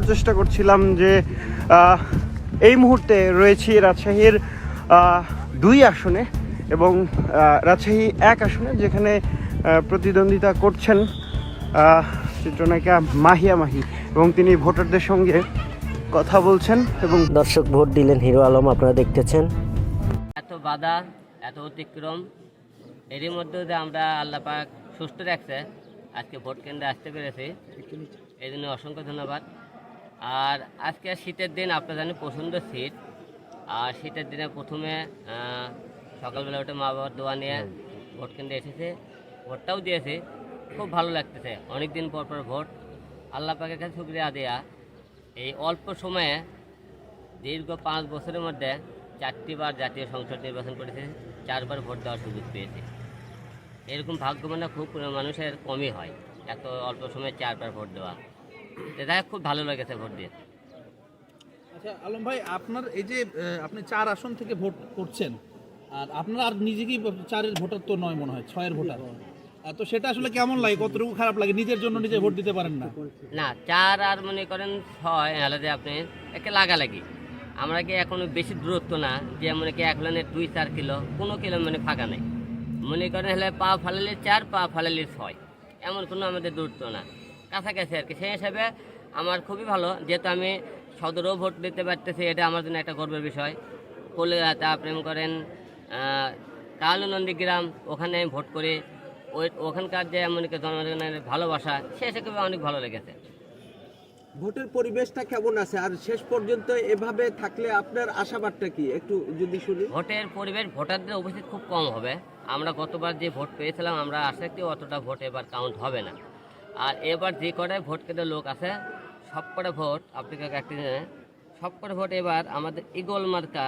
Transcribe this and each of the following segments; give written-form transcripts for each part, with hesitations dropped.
চেষ্টা করছিলাম যে এই মুহূর্তে রয়েছি রাজশাহীর 2 আসনে এবং রাজশাহী 1 আসনে, যেখানে প্রতিদ্বন্দ্বিতা করছেন চিত্রনায়িকা মাহিয়া মাহি, এবং তিনি ভোটারদের সঙ্গে কথা বলছেন। এবং দর্শক ভোট দিলেন হিরো আলম, আপনারা দেখতেছেন। এত বাধা, এত অতিক্রম, এরই মধ্যে যে আমরা আল্লাহ পাক সুস্থ রাখছে, আজকে ভোট কেন্দ্রে আসতে পেরেছি, এই জন্য অসংখ্য ধন্যবাদ। আর আজকে শীতের দিন, আপনারা জানেন প্রচণ্ড শীত। আর শীতের দিনে প্রথমে সকালবেলা উঠে মা বাবার দোয়া নিয়ে ভোট কেন্দ্রে এসেছে, ভোটটাও দিয়েছে, খুব ভালো লাগতেছে। অনেক দিন পর পর ভোট, আল্লাহ পাকের কাছে শুকরিয়া আদায়া। এই অল্প সময়ে দীর্ঘ 5 বছরের মধ্যে 4টি বার জাতীয় সংসদ নির্বাচন করেছে, 4 বার ভোট দেওয়ার সুযোগ পেয়েছে। এরকম ভাগ্যবান খুব মানুষের কমই হয়, এত অল্প সময়ে 4 বার ভোট দেওয়া। এটা খুব ভালো লেগেছে ভোট দিয়ে। আচ্ছা আলম ভাই, আপনার এই যে আপনি 4 আসন থেকে ভোট করছেন, আর আপনার আর নিজেকেই 4-এর ভোটার তো নয় মনে হয়, 6-এর ভোটার, তো সেটা আসলে কেমন লাগে, কতটুকু খারাপ লাগে নিজের জন্য নিজে ভোট দিতে পারেন না? না, 4 আর মনে করেন 6 আলাদা, আপনি একে লাগালাগি। আমরা কি এখনো বেশি দূরত্ব না যে মনে কি 1 লাইনে 2-4 কিলো, কোনো কিলো মানে ফাঁকা নেই। মনে করেন হলে পা ফালালে 4, পা ফালালে 6, এমন কোনো আমাদের দূরত্ব না, কাছাকাছি আর কি। সেই হিসাবে আমার খুবই ভালো, যেহেতু আমি সদরেও ভোট দিতে পারতেছি, এটা আমার জন্য একটা গর্বের বিষয়। কলকাতা প্রেম করেন কালু নন্দীগ্রাম, ওখানে আমি ভোট করি, ওখানকার যে এমন কি জনগণের ভালোবাসা, সেসব অনেক ভালো লেগেছে। ভোটের পরিবেশটা কেমন আছে, আর শেষ পর্যন্ত এভাবে থাকলে আপনার আশাবাদটা কি একটু যদি শুনি? ভোটের পরিবেশ, ভোটারদের উপস্থিত খুব কম হবে। আমরা গতবার যে ভোট পেয়েছিলাম, আমরা আশা করি অতটা ভোট এবার কাউন্ট হবে না। আর এবার যে কটায় ভোট কেন্দ্রে লোক আছে, সব কটা ভোট, আপনাকে একটি সব কটা ভোট এবার আমাদের ইগল মার্কা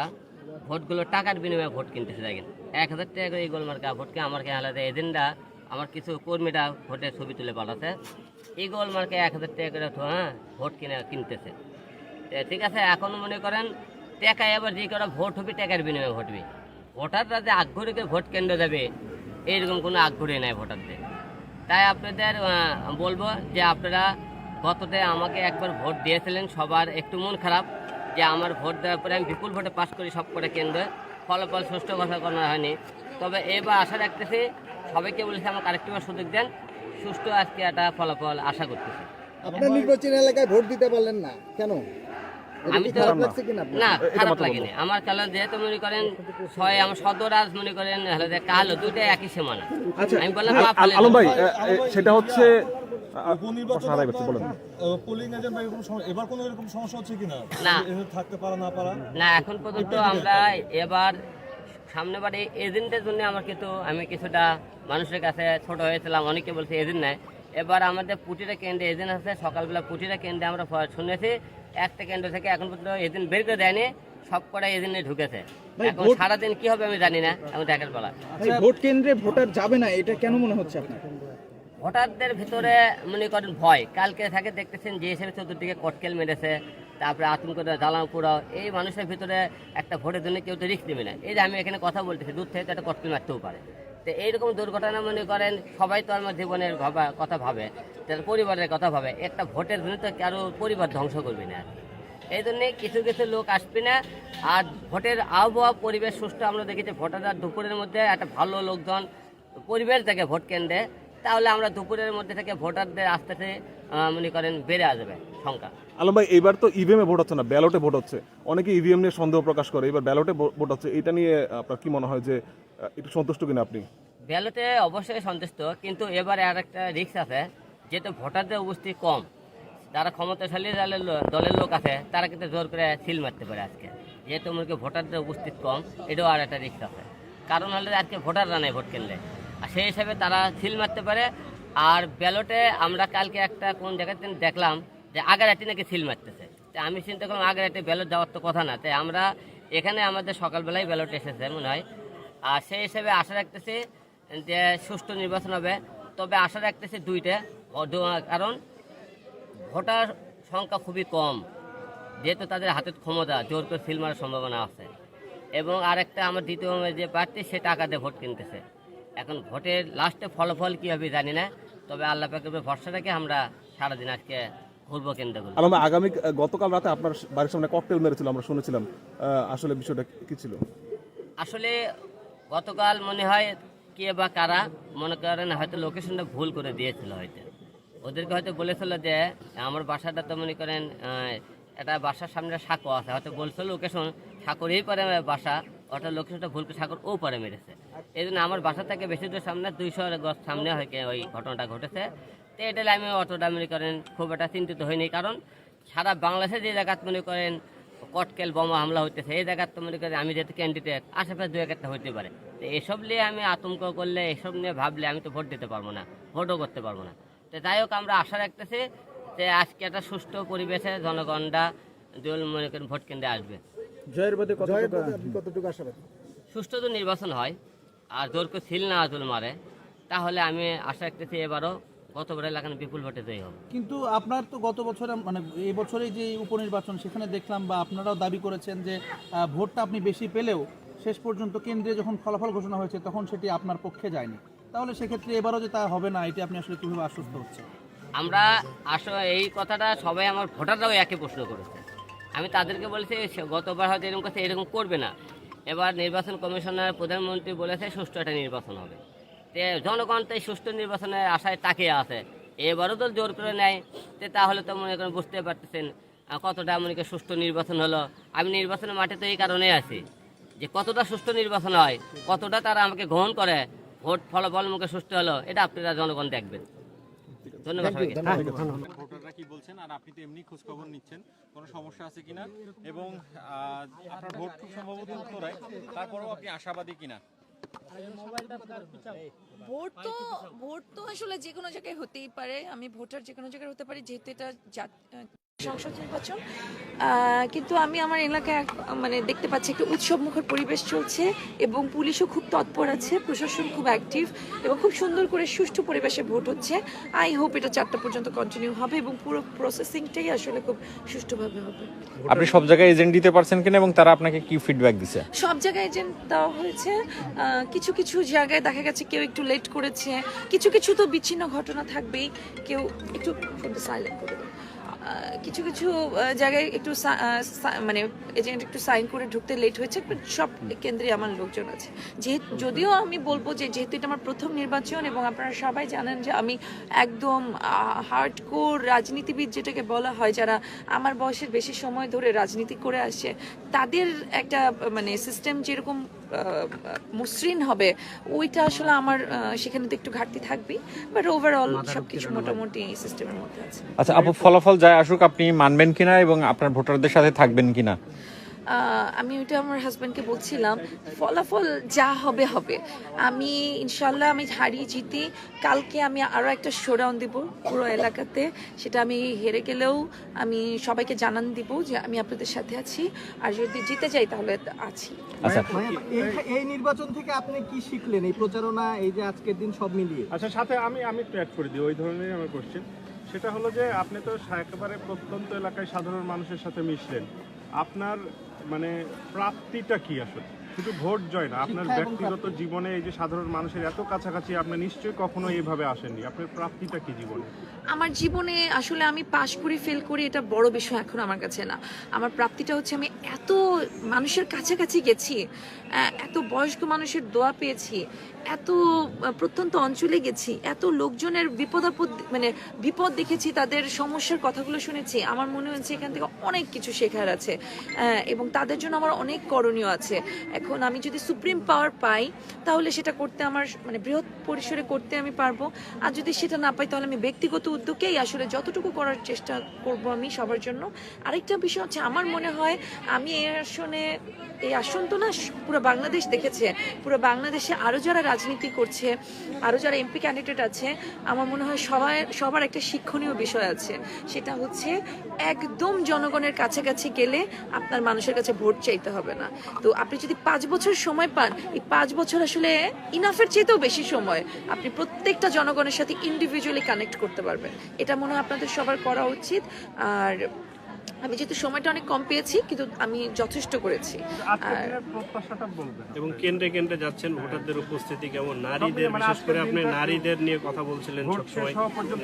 ভোটগুলো টাকার বিনিময়ে ভোট কিনতেছে। দেখেন 1000 টাকা করে ইগল মার্কা ভোটকে আমার কে আলাদা এজেন্ডা, আমার কিছু কর্মীরা ভোটের ছবি তুলে পাঠাচ্ছে, ইগল মার্কে 1000 টাকা করে ভোট কিনতেছে। ঠিক আছে, এখন মনে করেন টাকায় এবার যে কটা ভোট হবে টাকার বিনিময়ে ভোটবে। ভোটাররা যে আগ্রহীকে ভোট কেন্দ্রে যাবে, এইরকম কোনো আগ্রহী নাই ভোটারদের। তাই আপনাদের বলবো যে আপনারা গততে আমাকে একবার ভোট দিয়েছিলেন, সবার একটু মন খারাপ যে আমার ভোট দেওয়ার পরে আমি বিপুল ভোটে পাস করি সব করে কেন্দ্রে, ফলাফল সুষ্ঠু কথা করা হয়নি। তবে এবার আশা রাখতেছি, সবাইকে বলেছি আমাকে আরেকটিবার সুযোগ দেন, সুষ্ঠু আজকে একটা ফলাফল আশা করতেছি। আপনার নির্বাচনী এলাকায় ভোট দিতে পারলেন না কেন? আমি তো না, খারাপ লাগেনি আমার। কারণ যেহেতু মনে করেন 6 আমার সদর আজ মনে করেন কালো দুইটা একই সমান। আমি বললাম আলম ভাই, সেটা হচ্ছে না, এখন পর্যন্ত আমরা এবার সামনেবার এই এজেন্টের জন্য আমার কিন্তু আমি কিছুটা মানুষের কাছে ছোট হয়েছিলাম, অনেকে বলছে এজেন্ট নাই। এবার আমাদের প্রতিটা কেন্দ্রে এজেন্ট আছে, সকালবেলা প্রতিটা কেন্দ্রে আমরা শুনেছি, একটা কেন্দ্র থেকে এখন পর্যন্ত এজেন্ট বের করে দেয়নি, সব কটা এজেন্টে ঢুকেছে। এখন সারাদিন কি হবে আমি জানি না, আমি দেখার বেলা। ভোট কেন্দ্রে ভোটার যাবে না, এটা কেন মনে হচ্ছে আপনার? ভোটারদের ভিতরে মনে করেন ভয়, কালকে থাকে দেখতেছেন যে হিসেবে চতুর্দিকে কটকেল মেরেছে, তারপরে আতঙ্ক জ্বালানো পোড়াও, এই মানুষের ভিতরে একটা ভোটের জন্য কেউ তো রিস্ক নেবে না। এই যে আমি এখানে কথা বলতেছি, দূর থেকে তো একটা কটকেল মারতেও পারে। তো এইরকম দুর্ঘটনা মনে করেন সবাই তো আমার জীবনের কথা ভাবে, তার পরিবারের কথা ভাবে, একটা ভোটের জন্য তো কারো পরিবার ধ্বংস করবে না। এই জন্যে কিছু কিছু লোক আসবে না। আর ভোটের আবহাওয়া পরিবেশ সুষ্ঠু আমরা দেখেছি, ভোটাররা দুপুরের মধ্যে একটা ভালো লোকজন পরিবেশ থেকে ভোট কেন্দ্রে, তাহলে আমরা দুপুরের মধ্যে থেকে ভোটারদের আস্তে আস্তে মনে করেন বেড়ে আসবে সংখ্যা। আলম ভাই, এবার তো ইভিএমে ভোট হচ্ছে না, ব্যালটে ভোট হচ্ছে। অনেকে ইভিএম নিয়ে সন্দেহ প্রকাশ করে, এবার ব্যালটে ভোট হচ্ছে, এটা নিয়ে আপনার কি মনে হয় যে একটু সন্তুষ্ট কিনা আপনি? ব্যালটে অবশ্যই সন্তুষ্ট, কিন্তু এবারে আর একটা রিস্ক আছে, যেহেতু ভোটারদের উপস্থিতি কম, যারা ক্ষমতাশালী দলের লোক আছে তারা কিন্তু জোর করে সিল মারতে পারে আজকে, যেহেতু মনে ভোটারদের উপস্থিত কম, এটাও আর একটা রিস্ক আছে। কারণ হলে আজকে ভোটাররা নেই ভোট কেন্দ্রে, আর সেই হিসাবে তারা সিল মারতে পারে। আর ব্যালটে আমরা কালকে একটা কোন জায়গাতে দেখলাম যে আগারহাটি নাকি সিল মারতেছে। তাই আমি চিন্তা করলাম আগারহাটি ব্যালট যাওয়ার তো কথা না, তাই আমরা এখানে আমাদের সকালবেলায় ব্যালট এসেছে মনে হয়। আর সেই হিসাবে আশা রাখতেছি যে সুষ্ঠু নির্বাচন হবে। তবে আশা রাখতেছি দুইটা, কারণ ভোটার সংখ্যা খুবই কম, যেহেতু তাদের হাতের ক্ষমতা, জোর করে সিল মারার সম্ভাবনা আছে। এবং আরেকটা আমার দ্বিতীয় যে প্রার্থী, সে টাকা দিয়ে ভোট কিনতেছে। এখন ভোটের লাস্টে ফলাফল কী হবে জানি না, তবে আল্লাহ পাকের উপরে ভরসা রেখে আমরা সারাদিন আজকে ঘুরবো কেন্দ্রগুলো। আলম ভাই, গতকাল রাতে আপনার বাড়ির সামনে ককটেল মেরেছিল, আমরা শুনেছিলাম, আসলে বিষয়টা কি ছিল? আসলে গতকাল মনে হয় কে বা কারা মনে করেন হয়তো লোকেশনটা ভুল করে দিয়েছিল, হয়তো ওদেরকে হয়তো বলেছিল যে আমার বাসাটা তো মনে করেন একটা বাসার সামনে সাঁকো আছে, হয়তো বলছিল লোকেশন সাঁকরেই পারে বাসা, ওটা লোকেশনটা ভুল করে সাঁকর ও পারে মেরেছে। এই জন্য আমার বাসা থেকে বেশি দূর সামনে 200 গজ সামনে হয়তো ওই ঘটনাটা ঘটেছে। তো এটা আমি অতটা মনে করেন খুব একটা চিন্তিত হয়নি, কারণ সারা বাংলাদেশে যে জায়গাত মনে করেন কটকেল বোমা হামলা হইতেছে, এই জায়গার তো মনে করেন আমি যেহেতু ক্যান্ডিডেট আশেপাশে 2-1টা হইতে পারে। তো এসব নিয়ে আমি আতঙ্ক করলে, এসব নিয়ে ভাবলে আমি তো ভোট দিতে পারবো না, ভোটও করতে পারবো না। তো যাই হোক, আমরা আশা রাখতেছি যে আজকে একটা সুষ্ঠু পরিবেশে জনগণরা মনে করেন ভোট কেন্দ্রে আসবে। সুষ্ঠু তো নির্বাচন হয় আর জোর করে সিল না জোর মারে, তাহলে আমি আশা রাখতেছি এবারও গতবারে লাগানো বিপুল ভোটে জয়ী হবে। কিন্তু আপনার তো গত বছরে মানে এই বছরেই যে উপনির্বাচন, সেখানে দেখলাম বা আপনারাও দাবি করেছেন যে ভোটটা আপনি বেশি পেলেও শেষ পর্যন্ত কেন্দ্রে যখন ফলাফল ঘোষণা হয়েছে তখন সেটি আপনার পক্ষে যায়নি। তাহলে সেক্ষেত্রে এবারও যে তা হবে না, এটি আপনি আসলে কীভাবে আশ্বস্ত হচ্ছে? আমরা আসলে এই কথাটা সবাই আমার ভোটাররাও একই প্রশ্ন করেছে। আমি তাদেরকে বলেছি গতবার হয়তো এরকম কাছে এরকম করবে না, এবার নির্বাচন কমিশনার প্রধানমন্ত্রী বলেছে সুষ্ঠু একটা নির্বাচন হবে। তে জনগণ তো এই সুষ্ঠু নির্বাচনের আশায় তাকিয়ে আছে, এবারও তো জোর করে নেয়। তাহলে তো মনে করেন বুঝতে পারতেছেন কতটা মনে করেন সুষ্ঠু নির্বাচন হলো। আমি নির্বাচনের মাঠে তো এই কারণে আছি যে কতটা সুষ্ঠু নির্বাচন হয়, কতটা তারা আমাকে গ্রহণ করে, ভোট ফলাফল মুখে সুষ্ঠু হলো, এটা আপনারা জনগণ দেখবেন। ধন্যবাদ সবাইকে। ভোটাররা কি বলছেন আর আপনি তো এমনি খোঁজ খবর নিচ্ছেন কোনো সমস্যা আছে কিনা, এবং আপনার ভোট খুব সম্ভবত উত্তরায়, তারপরেও আপনি আশাবাদী কিনা? ভোট তো আসলে যে কোনো জায়গায় হতেই পারে, আমি ভোটার যে কোনো জায়গায় হতে পারি, যেহেতু এটা সংসদ নির্বাচন। কিন্তু আমি আমার এলাকায় মানে দেখতে পাচ্ছি একটা উৎসবমুখর পরিবেশ চলছে এবং পুলিশও খুব তৎপর আছে, প্রশাসন খুব অ্যাক্টিভ এবং খুব সুন্দর করে সুষ্ঠু পরিবেশে ভোট হচ্ছে। আই হোপ এটা 4টা পর্যন্ত কন্টিনিউ হবে এবং পুরো প্রসেসিংটাই আসলে খুব সুষ্ঠুভাবে হবে। আপনি সব জায়গায় এজেন্ট দিতে পারছেন কিনা এবং তারা আপনাকে কি ফিডব্যাক দিছে? সব জায়গায় এজেন্ট দেওয়া হয়েছে, কিছু কিছু জায়গায় দেখা গেছে কেউ একটু লেট করেছে, কিছু কিছু তো বিচ্ছিন্ন ঘটনা থাকবেই, কেউ একটু সাইলেন্ট করে দেবে। কিছু কিছু জায়গায় একটু মানে এজেন্ট একটু সাইন করে ঢুকতে লেট হয়েছে, সব কেন্দ্রে আমার লোকজন আছে। যদিও আমি বলবো যে যেহেতু এটা আমার প্রথম নির্বাচন এবং আপনারা সবাই জানেন যে আমি একদম হার্ডকোর রাজনীতিবিদ যেটাকে বলা হয়, যারা আমার বয়সের বেশি সময় ধরে রাজনীতি করে আসে, তাদের একটা মানে সিস্টেম যেরকম মসৃণ হবে, ওইটা আসলে আমার সেখানে তো একটু ঘাটতি থাকবেই, বাট ওভারঅল সবকিছু মোটামুটি সিস্টেমের মধ্যে আছে। আচ্ছা আপু, ফলাফল যাই আসুক আপনি মানবেন কিনা এবং আপনার ভোটারদের সাথে থাকবেন কিনা? আমি ওইটা আমার হাজব্যান্ডকে বলছিলাম, ফলাফল যা হবে হবে। আমি ইনশাল্লাহ আমি হারিয়ে জিতি, কালকে আমি আরও একটা শোডাউন দিব পুরো এলাকাতে, সেটা আমি হেরে গেলেও আমি সবাইকে জানান দিব যে আমি আপনাদের সাথে আছি, আর যদি জিতে যাই তাহলে আছি। আচ্ছা, এই নির্বাচন থেকে আপনি কি শিখলেন, এই প্রচারণা, এই যে আজকের দিন সব মিলিয়ে? আচ্ছা, সাথে আমি একটু অ্যাড করে দিই ওই ধরনের আমার কোশ্চেন। সেটা হলো যে আপনি তো একেবারে প্রত্যন্ত এলাকায় সাধারণ মানুষের সাথে মিশলেন, আপনার মানে প্রাপ্তিটা কি আসলে? শুধু ভোট জয় না, আপনার ব্যক্তিগত জীবনে এই যে সাধারণ মানুষের এত কাছাকাছি আপনি নিশ্চয়ই কখনো এইভাবে আসেননি, আপনার প্রাপ্তিটা কি জীবনে? আমার জীবনে আসলে আমি পাশ করি ফেল করি এটা বড় বিষয় এখন আমার কাছে না। আমার প্রাপ্তিটা হচ্ছে আমি এত মানুষের কাছাকাছি গেছি, এত বয়স্ক মানুষের দোয়া পেয়েছি, এত প্রত্যন্ত অঞ্চলে গেছি, এত লোকজনের বিপদ দেখেছি, তাদের সমস্যার কথাগুলো শুনেছি। আমার মনে হচ্ছে এখান থেকে অনেক কিছু শেখার আছে এবং তাদের জন্য আমার অনেক করণীয় আছে। এখন আমি যদি সুপ্রিম পাওয়ার পাই তাহলে সেটা করতে আমার মানে বৃহৎ পরিসরে করতে আমি পারবো, আর যদি সেটা না পাই তাহলে আমি ব্যক্তিগত উদ্যোগেই আসলে যতটুকু করার চেষ্টা করব আমি সবার জন্য। আরেকটা বিষয় হচ্ছে আমার মনে হয় আমি এই আসন তো না পুরো বাংলাদেশ দেখেছে, পুরো বাংলাদেশে আরও যারা রাজনীতি করছে, আরও যারা এমপি ক্যান্ডিডেট আছে, আমার মনে হয় সবার একটা শিক্ষণীয় বিষয় আছে, সেটা হচ্ছে একদম জনগণের কাছাকাছি গেলে আপনার মানুষের কাছে ভোট চাইতে হবে না। তো আপনি যদি 5 বছর সময় পান, এই 5 বছর আসলে ইনাফের চেয়েতেও বেশি সময় আপনি প্রত্যেকটা জনগণের সাথে ইন্ডিভিজুয়ালি কানেক্ট করতে পারবেন। এটা মনে হয় আপনাদের সবার করা উচিত। আর আমি যেহেতু সময়টা অনেক কম পেয়েছি কিন্তু আমি যথেষ্ট করেছি। আজকের আর দিনের প্রত্যাশাটা বলবেন। এবং কেন্দ্রে কেন্দ্রে যাচ্ছেন, ভোটারদের উপস্থিতি কেমন, নারীদের বিশেষ করে আপনি নারীদের নিয়ে কথা বলছিলেন সবসময়,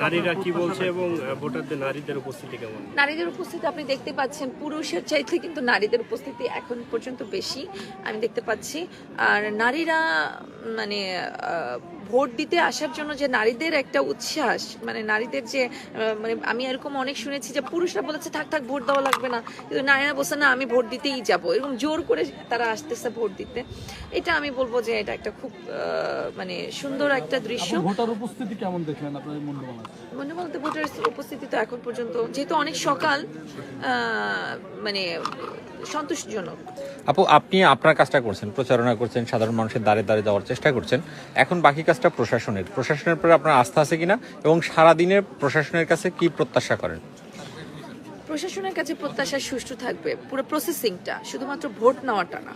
নারীরা কি বলছে এবং ভোটারদের নারীদের উপস্থিতি কেমন? নারীদের উপস্থিতি আপনি দেখতে পাচ্ছেন, পুরুষের চাইতে কিন্তু নারীদের উপস্থিতি এখন পর্যন্ত বেশি আমি দেখতে পাচ্ছি। আর নারীরা মানে ভোট দিতে আসার জন্য যে নারীদের একটা উচ্ছ্বাস, মানে নারীদের যে মানে আমি এরকম অনেক শুনেছি যে পুরুষরা বলেছে থাক থাক ভোট দেওয়া লাগবে না, কিন্তু নারীরা বলছে না আমি ভোট দিতেই যাব, এরকম জোর করে তারা আসতেছে ভোট দিতে। এটা আমি বলবো যে এটা একটা খুব মানে সুন্দর একটা দৃশ্য। ভোটার উপস্থিতি কেমন দেখলেন আপনার মনে বলতে ভোটার উপস্থিতি তো এখন পর্যন্ত যেহেতু অনেক সকাল মানে সন্তোষজনক। আপু, আপনি আপনার কাজটা করছেন, প্রচারণা করছেন, সাধারণ মানুষের দ্বারে দ্বারে যাওয়ার চেষ্টা করছেন, এখন বাকি কাজটা প্রশাসনের উপরে আপনার আস্থা আছে কিনা এবং সারাদিনের প্রশাসনের কাছে কি প্রত্যাশা করেন? প্রশাসনের কাছে প্রত্যাশা সুষ্ঠু থাকবে, পুরো প্রসেসিংটা, শুধুমাত্র ভোট নেওয়াটা না,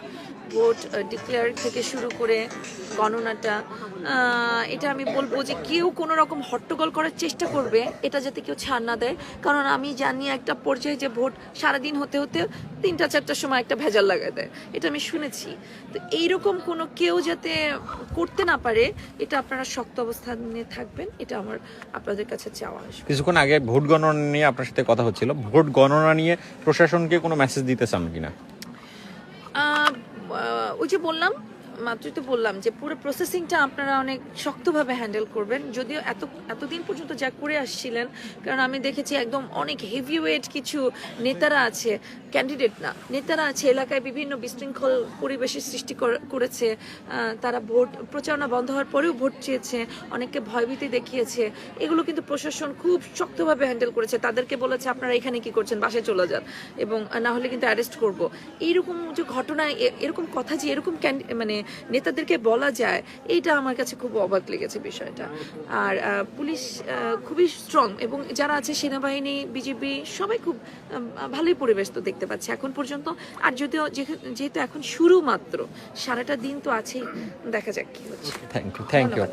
ভোট ডিক্লেয়ার থেকে শুরু করে গণনাটা, এটা আমি বলবো যে কেউ কোনো রকম হট্টগোল করার চেষ্টা করবে এটা যাতে কেউ ছাড় না দেয়। কারণ আমি জানি একটা পর্যায়ে যে ভোট সারাদিন হতে হতে 3টা-4টার সময় একটা ভেজাল লাগায় দেয়, এটা আমি শুনেছি। তো এইরকম কোনো কেউ যাতে করতে না পারে এটা আপনারা শক্ত অবস্থানে থাকবেন, এটা আমার আপনাদের কাছে চাওয়া। কিছুক্ষণ আগে ভোট গণনা নিয়ে আপনার সাথে কথা হচ্ছিল, ভোট গণনা নিয়ে প্রশাসনকে কোনো মেসেজ দিতে চান কিনা? ওই যে বললাম, মাত্রই তো বললাম যে পুরো প্রসেসিংটা আপনারা অনেক শক্তভাবে হ্যান্ডেল করবেন, যদিও এতদিন পর্যন্ত যা করে আসছিলেন। কারণ আমি দেখেছি একদম অনেক হেভি ওয়েট কিছু নেতারা আছে, ক্যান্ডিডেট না, নেতারা আছে, এলাকায় বিভিন্ন বিশৃঙ্খল পরিবেশের সৃষ্টি করেছে। তারা ভোট প্রচারণা বন্ধ হওয়ার পরেও ভোট চেয়েছে, অনেককে ভয়ভীতি দেখিয়েছে। এগুলো কিন্তু প্রশাসন খুব শক্তভাবে হ্যান্ডেল করেছে। তাদেরকে বলেছে আপনারা এখানে কি করছেন, বাসায় চলে যান, এবং না হলে কিন্তু অ্যারেস্ট করব। এইরকম যে ঘটনা, এরকম কথা যে এরকম মানে নেতাদেরকে বলা যায়, এইটা আমার কাছে খুব অবাক লেগেছে বিষয়টা। আর পুলিশ খুবই স্ট্রং, এবং যারা আছে সেনাবাহিনী, বিজিবি, সবাই খুব ভালোই পরিবেশ তো দেখতে পাচ্ছে এখন পর্যন্ত। আর যদিও যেহেতু এখন শুরু মাত্র, সারাটা দিন তো আছেই, দেখা যাক কি হচ্ছে। Thank you.